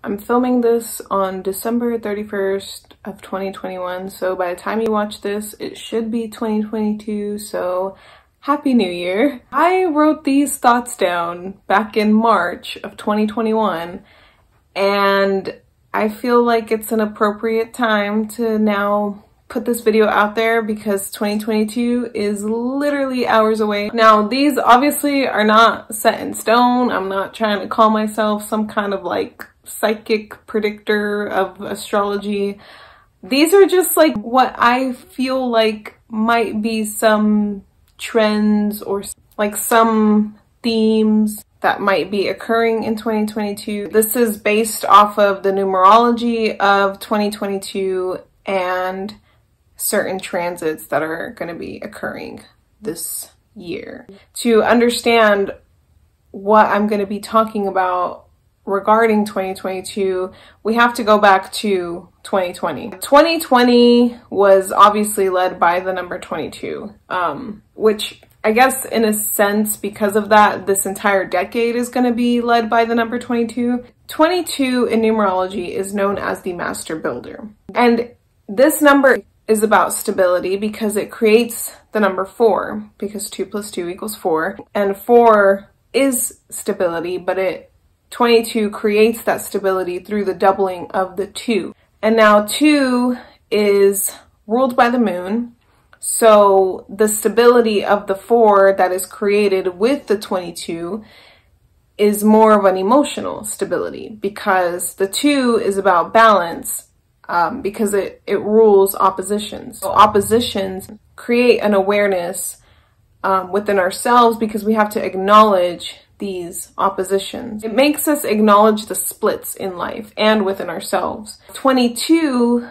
I'm filming this on December 31st of 2021, so by the time you watch this, it should be 2022, so Happy New Year. I wrote these thoughts down back in March of 2021, and I feel like it's an appropriate time to now put this video out there because 2022 is literally hours away. Now, these obviously are not set in stone. I'm not trying to call myself some kind of like psychic predictor of astrology. These are just like what I feel like might be some trends or like some themes that might be occurring in 2022. This is based off of the numerology of 2022 and certain transits that are going to be occurring this year. To understand what I'm going to be talking about regarding 2022, we have to go back to 2020. 2020 was obviously led by the number 22, which I guess in a sense, because of that, this entire decade is going to be led by the number 22. 22 in numerology is known as the master builder. And this number is about stability because it creates the number 4, because 2 plus 2 equals 4. And 4 is stability, but 22 creates that stability through the doubling of the 2. And now 2 is ruled by the moon. So the stability of the 4 that is created with the 22 is more of an emotional stability because the 2 is about balance because it rules oppositions. So oppositions create an awareness within ourselves because we have to acknowledge these oppositions. It makes us acknowledge the splits in life and within ourselves. 22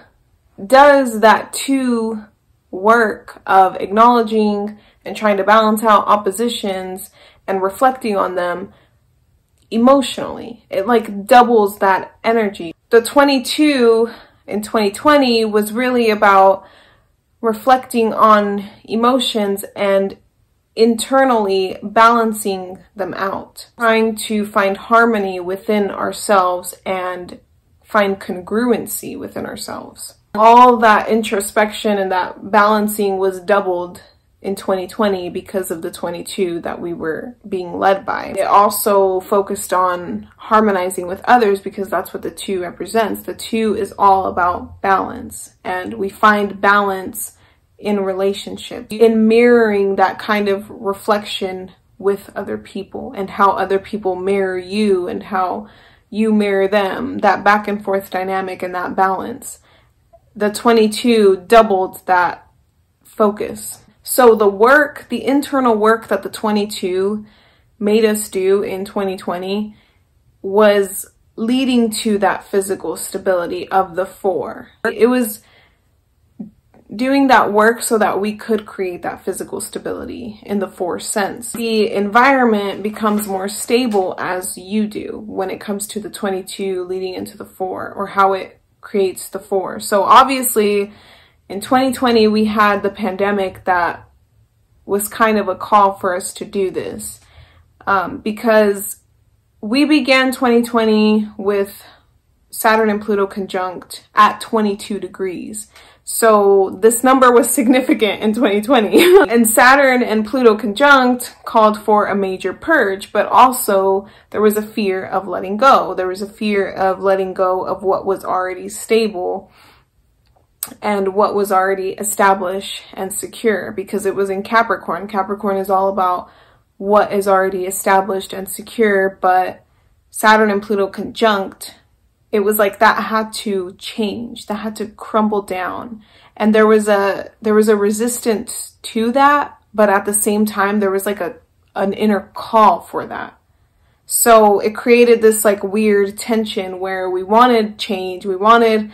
does that 2 work of acknowledging and trying to balance out oppositions and reflecting on them emotionally. It like doubles that energy. The 22 in 2020 was really about reflecting on emotions and internally balancing them out, trying to find harmony within ourselves and find congruency within ourselves. All that introspection and that balancing was doubled in 2020 because of the 22 that we were being led by. It also focused on harmonizing with others because that's what the 2 represents. The 2 is all about balance, and we find balance in relationships, in mirroring that kind of reflection with other people and how other people mirror you and how you mirror them, that back and forth dynamic and that balance. The 22 doubled that focus. So the internal work that the 22 made us do in 2020 was leading to that physical stability of the 4. It was doing that work so that we could create that physical stability in the 4 sense. The environment becomes more stable as you do when it comes to the 22 leading into the 4, or how it creates the 4. So obviously in 2020 we had the pandemic that was kind of a call for us to do this because we began 2020 with Saturn and Pluto conjunct at 22 degrees. So this number was significant in 2020. And Saturn and Pluto conjunct called for a major purge, but also there was a fear of letting go. There was a fear of letting go of what was already stable and what was already established and secure because it was in Capricorn. Capricorn is all about what is already established and secure, but Saturn and Pluto conjunct, it was like that had to change, that had to crumble down. And there was a resistance to that, but at the same time, there was like an inner call for that. So it created this like weird tension where we wanted change, we wanted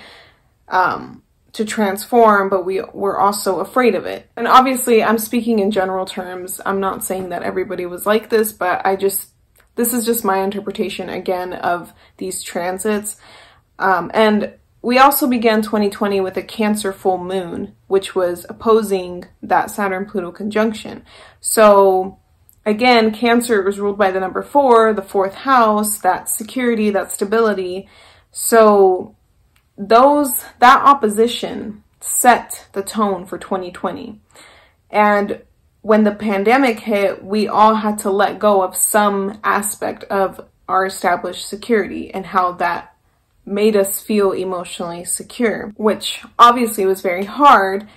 to transform, but we were also afraid of it. And obviously I'm speaking in general terms. I'm not saying that everybody was like this, but this is just my interpretation again of these transits. And we also began 2020 with a Cancer full moon, which was opposing that Saturn-Pluto conjunction. So again, Cancer was ruled by the number 4, the 4th house, that security, that stability. So that opposition set the tone for 2020. And when the pandemic hit, we all had to let go of some aspect of our established security and how that made us feel emotionally secure, which obviously was very hard.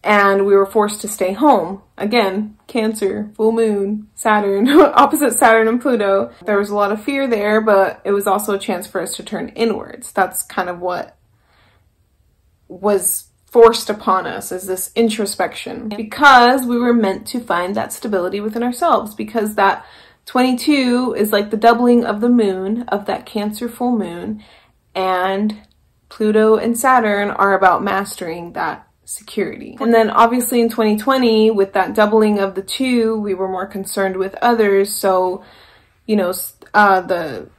And we were forced to stay home. Again, Cancer, full moon, Saturn, opposite Saturn and Pluto. There was a lot of fear there, but it was also a chance for us to turn inwards. That's kind of what was forced upon us, is this introspection, because we were meant to find that stability within ourselves, because that 22 is like the doubling of the moon, of that Cancer full moon, and Pluto and Saturn are about mastering that security. And then obviously in 2020, with that doubling of the two, we were more concerned with others. So, you know, the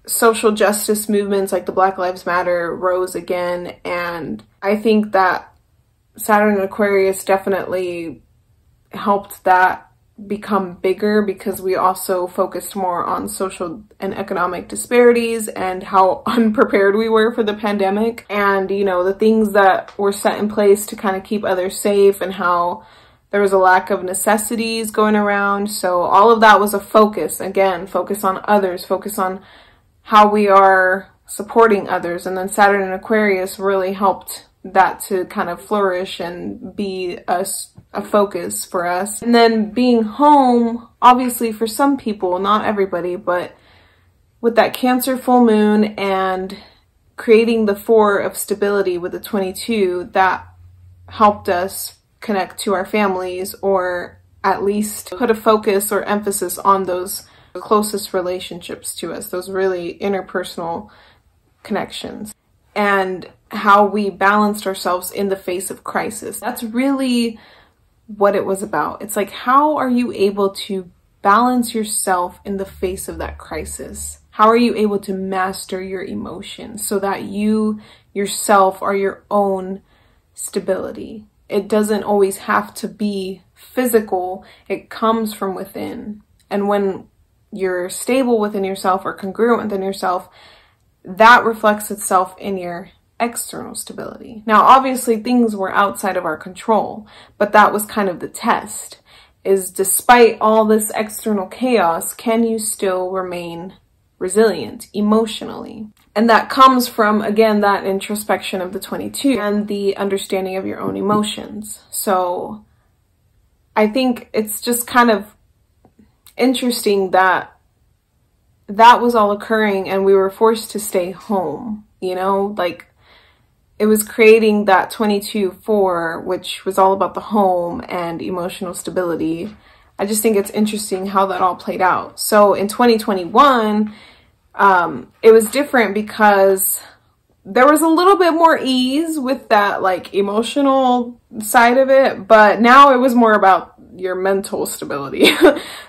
social justice movements like the Black Lives Matter rose again. And I think that Saturn in Aquarius definitely helped that become bigger, because we also focused more on social and economic disparities and how unprepared we were for the pandemic, and you know, the things that were set in place to kind of keep others safe, and how there was a lack of necessities going around. So all of that was a focus. Again, focus on others, focus on how we are supporting others. And then Saturn in Aquarius really helped that to kind of flourish and be a focus for us. And then being home, obviously for some people, not everybody, but with that Cancer full moon and creating the 4 of stability with the 22, that helped us connect to our families, or at least put a focus or emphasis on those closest relationships to us, those really interpersonal connections, and how we balanced ourselves in the face of crisis. That's really what it was about. It's like, how are you able to balance yourself in the face of that crisis? How are you able to master your emotions so that you yourself are your own stability? It doesn't always have to be physical. It comes from within. And when you're stable within yourself, or congruent within yourself, that reflects itself in your external stability. Now, obviously things were outside of our control, but that was kind of the test, is despite all this external chaos, can you still remain resilient emotionally? And that comes from, again, that introspection of the 22 and the understanding of your own emotions. So I think it's just kind of interesting that that was all occurring and we were forced to stay home, you know, like it was creating that 22-4, which was all about the home and emotional stability. I just think it's interesting how that all played out. So in 2021, it was different because there was a little bit more ease with that like emotional side of it, but now it was more about your mental stability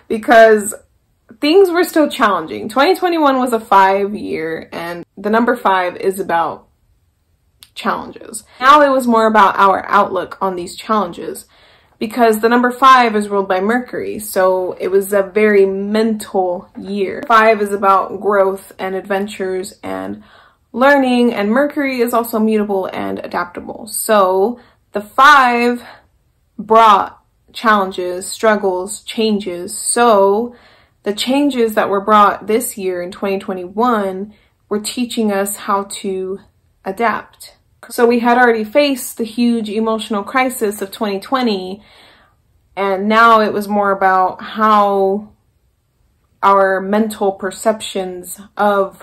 because things were still challenging. 2021 was a 5-year, and the number 5 is about challenges. Now it was more about our outlook on these challenges, because the number 5 is ruled by Mercury. So it was a very mental year. 5 is about growth and adventures and learning, and Mercury is also mutable and adaptable. So the 5 brought challenges, struggles, changes. So the changes that were brought this year in 2021 were teaching us how to adapt. So we had already faced the huge emotional crisis of 2020, and now it was more about how our mental perceptions of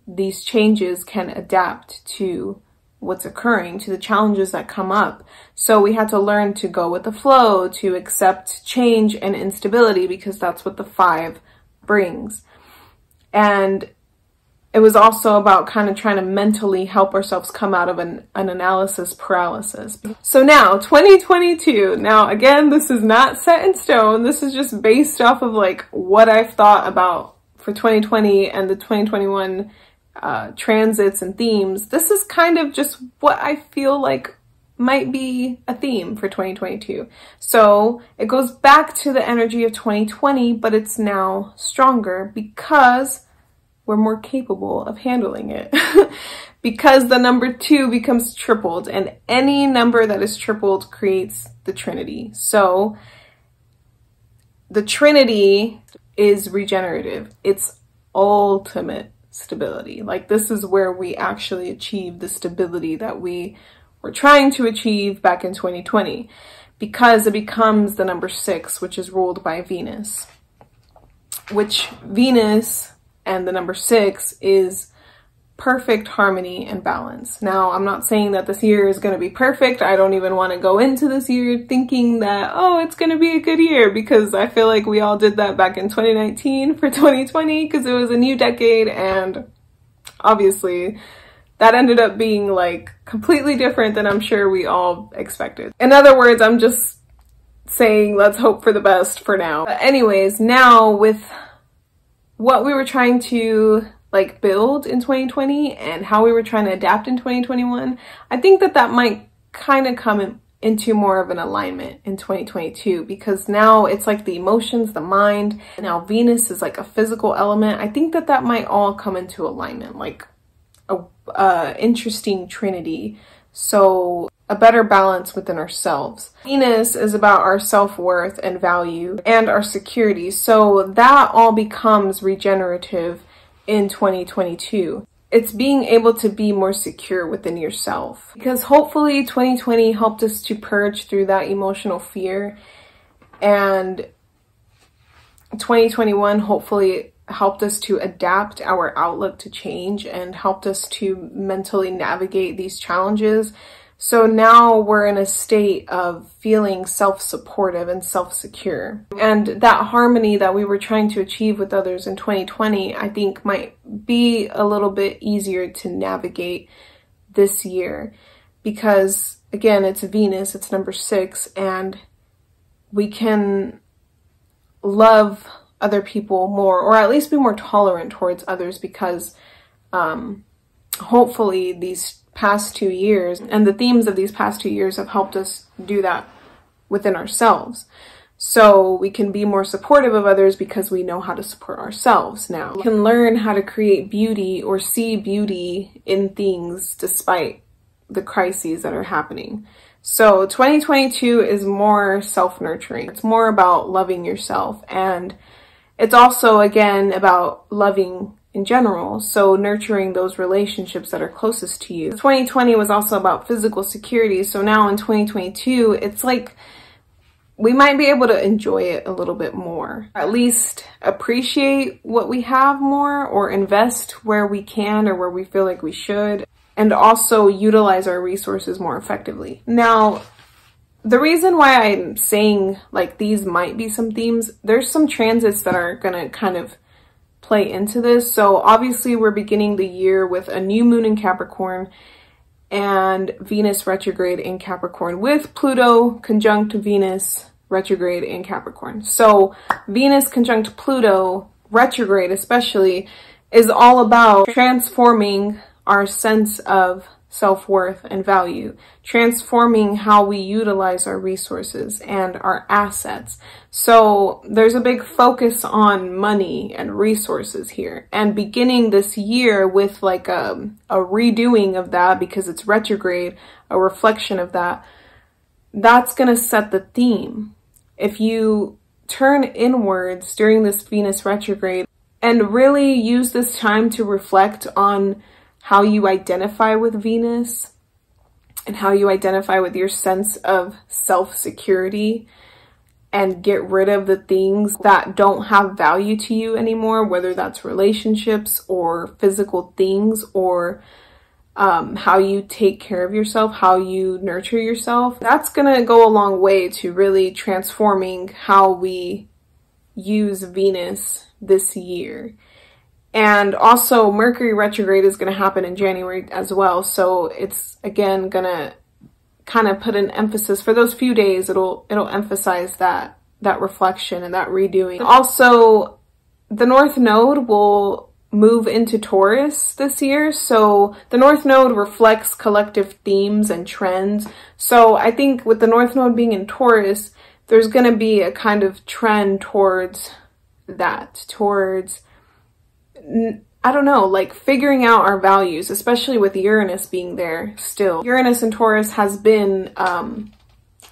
these changes can adapt to what's occurring, to the challenges that come up. So we had to learn to go with the flow, to accept change and instability, because that's what the 5 brings. And it was also about kind of trying to mentally help ourselves come out of an analysis paralysis. So now, 2022. Now, again, this is not set in stone. This is just based off of like what I've thought about for 2020 and the 2021 transits and themes. This is kind of just what I feel like might be a theme for 2022. So it goes back to the energy of 2020, but it's now stronger because we're more capable of handling it. Because the number 2 becomes tripled, and any number that is tripled creates the Trinity. So the Trinity is regenerative. It's ultimate stability. Like, this is where we actually achieve the stability that we were trying to achieve back in 2020, because it becomes the number 6, which is ruled by Venus, which Venus and the number 6 is perfect harmony and balance. Now, I'm not saying that this year is going to be perfect. I don't even want to go into this year thinking that, oh, it's going to be a good year, because I feel like we all did that back in 2019 for 2020, because it was a new decade, and obviously that ended up being like completely different than I'm sure we all expected. In other words, I'm just saying let's hope for the best for now. But anyways, now with what we were trying to like build in 2020 and how we were trying to adapt in 2021, I think that that might kind of come into more of an alignment in 2022, because now it's like the emotions, the mind, and now Venus is like a physical element. I think that that might all come into alignment, like a interesting trinity. So a better balance within ourselves. Venus is about our self-worth and value and our security. So that all becomes regenerative in 2022. It's being able to be more secure within yourself, because hopefully 2020 helped us to purge through that emotional fear, and 2021 hopefully helped us to adapt our outlook to change and helped us to mentally navigate these challenges. So now we're in a state of feeling self-supportive and self-secure. And that harmony that we were trying to achieve with others in 2020, I think might be a little bit easier to navigate this year. Because again, it's Venus, it's number 6, and we can love other people more, or at least be more tolerant towards others, because hopefully these past 2 years and the themes of these past 2 years have helped us do that within ourselves. So we can be more supportive of others because we know how to support ourselves now. We can learn how to create beauty or see beauty in things despite the crises that are happening. So 2022 is more self-nurturing. It's more about loving yourself, and it's also, again, about loving in general, so nurturing those relationships that are closest to you. 2020 was also about physical security, so now in 2022, it's like we might be able to enjoy it a little bit more. At least appreciate what we have more, or invest where we can or where we feel like we should, and also utilize our resources more effectively. Now, the reason why I'm saying like these might be some themes, there's some transits that are gonna kind of play into this. So obviously we're beginning the year with a new moon in Capricorn and Venus retrograde in Capricorn, with Pluto conjunct Venus retrograde in Capricorn. So Venus conjunct Pluto retrograde especially is all about transforming our sense of self-worth and value, transforming how we utilize our resources and our assets. So there's a big focus on money and resources here, and beginning this year with like a redoing of that, because it's retrograde, a reflection of that, that's going to set the theme. If you turn inwards during this Venus retrograde and really use this time to reflect on how you identify with Venus and how you identify with your sense of self-security, and get rid of the things that don't have value to you anymore, whether that's relationships or physical things, or how you take care of yourself, how you nurture yourself. That's gonna go a long way to really transforming how we use Venus this year. And also Mercury retrograde is going to happen in January as well. So it's again going to kind of put an emphasis for those few days. It'll emphasize that reflection and that redoing. Also, the North Node will move into Taurus this year. So the North Node reflects collective themes and trends. So I think with the North Node being in Taurus, there's going to be a kind of trend towards that, towards I don't know, like figuring out our values, especially with Uranus being there still. Uranus and Taurus has been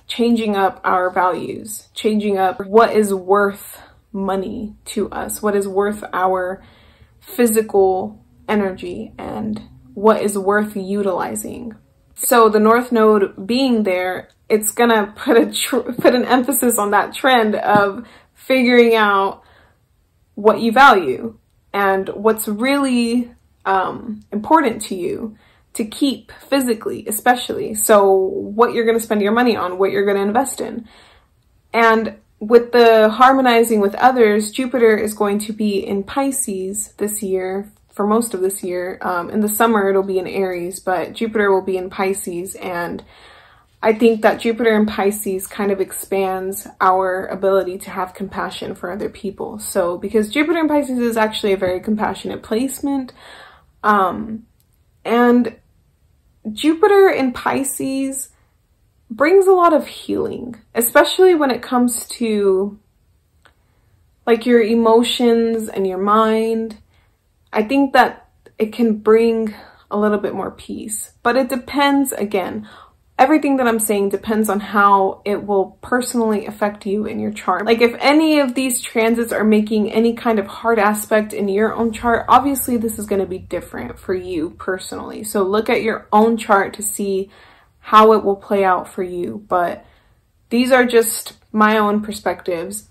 changing up our values, changing up what is worth money to us, what is worth our physical energy, and what is worth utilizing. So the North Node being there, it's gonna put an emphasis on that trend of figuring out what you value and what's really important to you to keep physically, especially. So what you're gonna spend your money on, what you're gonna invest in. And with the harmonizing with others, Jupiter is going to be in Pisces this year, for most of this year. In the summer, it'll be in Aries, but Jupiter will be in Pisces. And I think that Jupiter in Pisces kind of expands our ability to have compassion for other people. So because Jupiter in Pisces is actually a very compassionate placement, and Jupiter in Pisces brings a lot of healing, especially when it comes to like your emotions and your mind. I think that it can bring a little bit more peace, but it depends. Again, everything that I'm saying depends on how it will personally affect you in your chart. Like if any of these transits are making any kind of hard aspect in your own chart, obviously this is going to be different for you personally. So look at your own chart to see how it will play out for you. But these are just my own perspectives.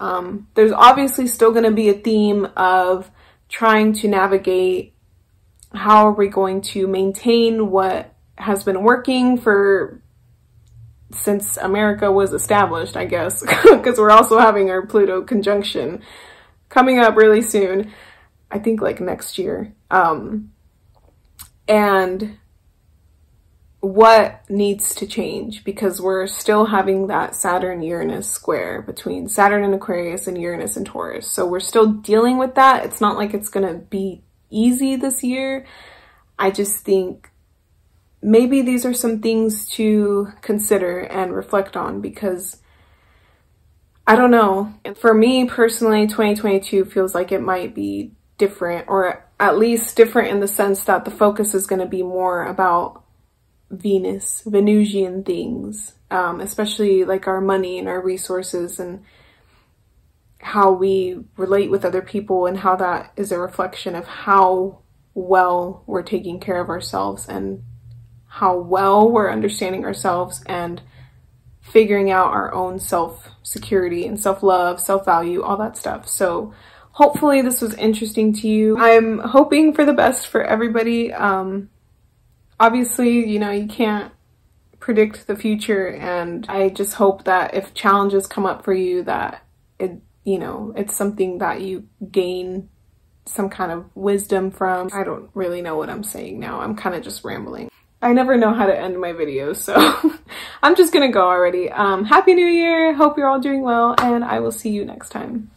There's obviously still going to be a theme of trying to navigate how are we going to maintain what has been working since America was established, I guess, because we're also having our Pluto conjunction coming up really soon, I think like next year. And what needs to change, because we're still having that Saturn-Uranus square between Saturn in Aquarius and Uranus in Taurus. So we're still dealing with that. It's not like it's gonna be easy this year. I just think maybe these are some things to consider and reflect on, because I don't know. For me personally, 2022 feels like it might be different, or at least different in the sense that the focus is going to be more about Venusian things, especially like our money and our resources and how we relate with other people, and how that is a reflection of how well we're taking care of ourselves and how well we're understanding ourselves and figuring out our own self-security and self-love, self-value, all that stuff. So hopefully this was interesting to you. I'm hoping for the best for everybody. Obviously, you know, you can't predict the future, and I just hope that if challenges come up for you, that it's something that you gain some kind of wisdom from. I don't really know what I'm saying now. I'm kind of just rambling. I never know how to end my videos, so I'm just gonna go already. Happy New Year! Hope you're all doing well, and I will see you next time.